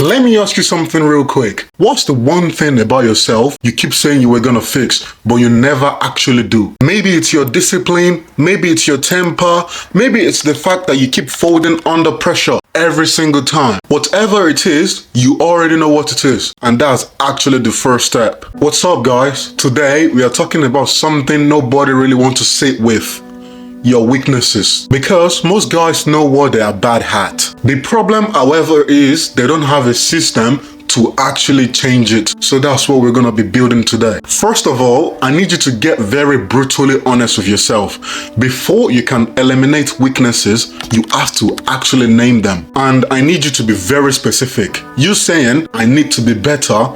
Let me ask you something real quick. What's the one thing about yourself you keep saying you were gonna fix, but you never actually do? Maybe it's your discipline, maybe it's your temper, maybe it's the fact that you keep folding under pressure every single time. Whatever it is, you already know what it is. And that's actually the first step. What's up, guys? Today, we are talking about something nobody really wants to sit with. Your weaknesses. Because most guys know what they are bad at. The problem, however, is they don't have a system to actually change it. So that's what we're going to be building today. First of all, I need you to get very brutally honest with yourself. Before you can eliminate weaknesses, you have to actually name them. And I need you to be very specific. You saying, I need to be better,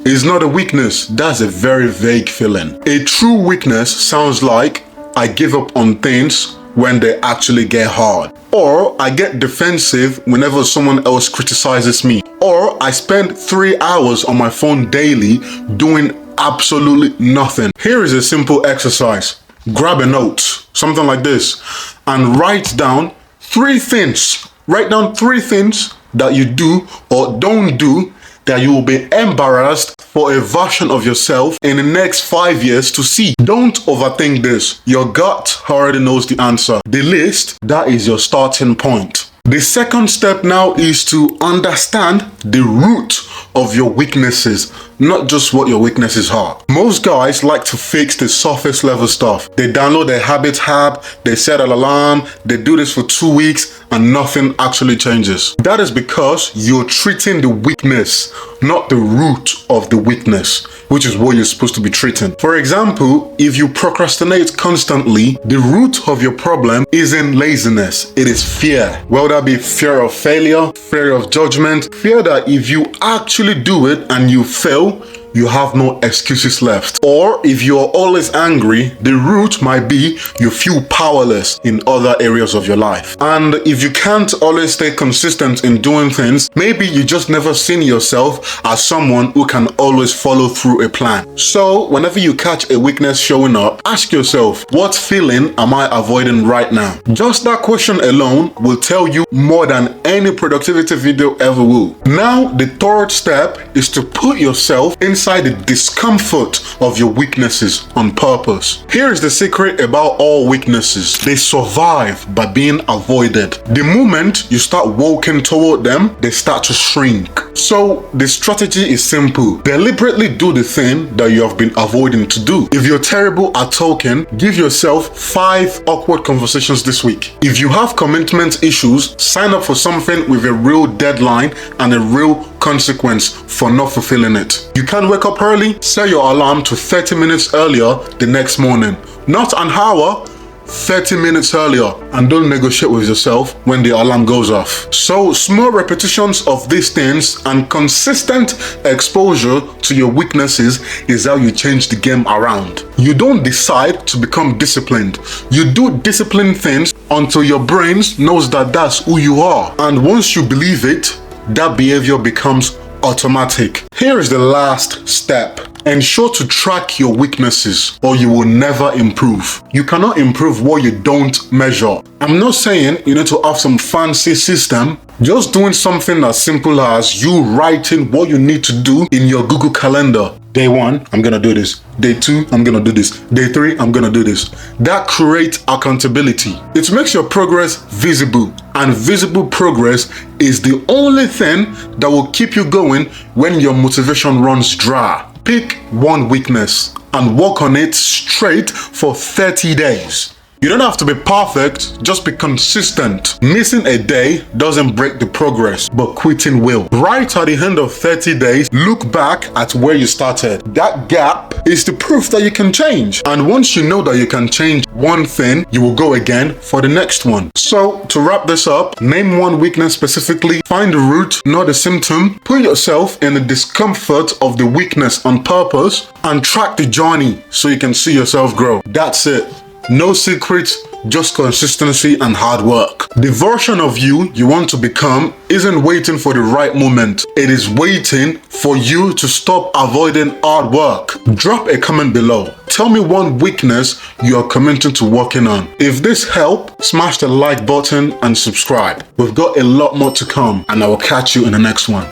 is not a weakness. That's a very vague feeling. A true weakness sounds like, I give up on things when they actually get hard. Or I get defensive whenever someone else criticizes me. Or I spend 3 hours on my phone daily doing absolutely nothing. Here is a simple exercise. Grab a note, something like this, and write down 3 things. Write down 3 things that you do or don't do that you will be embarrassed for a version of yourself in the next 5 years to see. Don't overthink this. Your gut already knows the answer. The list, that is your starting point. The second step now is to understand the root of your weaknesses, not just what your weaknesses are. Most guys like to fix the surface level stuff. They download their habit app, they set an alarm, they do this for 2 weeks, and nothing actually changes. That is because you're treating the weakness, not the root of the weakness, which is what you're supposed to be treating. For example, if you procrastinate constantly, the root of your problem isn't laziness, it is fear. Whether that be fear of failure, fear of judgment, fear that if you actually do it and you fail, you have no excuses left. Or if you're always angry, the root might be you feel powerless in other areas of your life. And if you can't always stay consistent in doing things, maybe you just never seen yourself as someone who can always follow through a plan. So whenever you catch a weakness showing up, ask yourself, what feeling am I avoiding right now? Just that question alone will tell you more than any productivity video ever will. Now, the third step is to put yourself inside the discomfort of your weaknesses on purpose. Here is the secret about all weaknesses. They survive by being avoided. The moment you start walking toward them, they start to shrink. So the strategy is simple. Deliberately do the thing that you have been avoiding to do. If you're terrible at talking, give yourself 5 awkward conversations this week. If you have commitment issues, sign up for something with a real deadline and a real consequence for not fulfilling it. You can't wake up early? Set your alarm to 30 minutes earlier the next morning. Not an hour, 30 minutes earlier, and don't negotiate with yourself when the alarm goes off. So small repetitions of these things and consistent exposure to your weaknesses is how you change the game around. You don't decide to become disciplined. You do disciplined things until your brain knows that that's who you are. And once you believe it, that behavior becomes automatic. Here is the last step. Ensure to track your weaknesses or you will never improve. You cannot improve what you don't measure. I'm not saying you need to have some fancy system. Just doing something as simple as you writing what you need to do in your Google Calendar. Day 1, I'm gonna do this. Day 2, I'm gonna do this. Day 3, I'm gonna do this. That creates accountability. It makes your progress visible. And visible progress is the only thing that will keep you going when your motivation runs dry. Pick one weakness and work on it straight for 30 days. You don't have to be perfect, just be consistent. Missing a day doesn't break the progress, but quitting will. Right at the end of 30 days, look back at where you started. That gap is the proof that you can change. And once you know that you can change one thing, you will go again for the next one. So to wrap this up, name one weakness specifically, find the root, not the symptom, put yourself in the discomfort of the weakness on purpose, and track the journey so you can see yourself grow. That's it. No secrets, just consistency and hard work. The version of you want to become isn't waiting for the right moment. It is waiting for you to stop avoiding hard work. Drop a comment below. Tell me one weakness you are committing to working on. If this helped, smash the like button and subscribe. We've got a lot more to come, and I will catch you in the next one.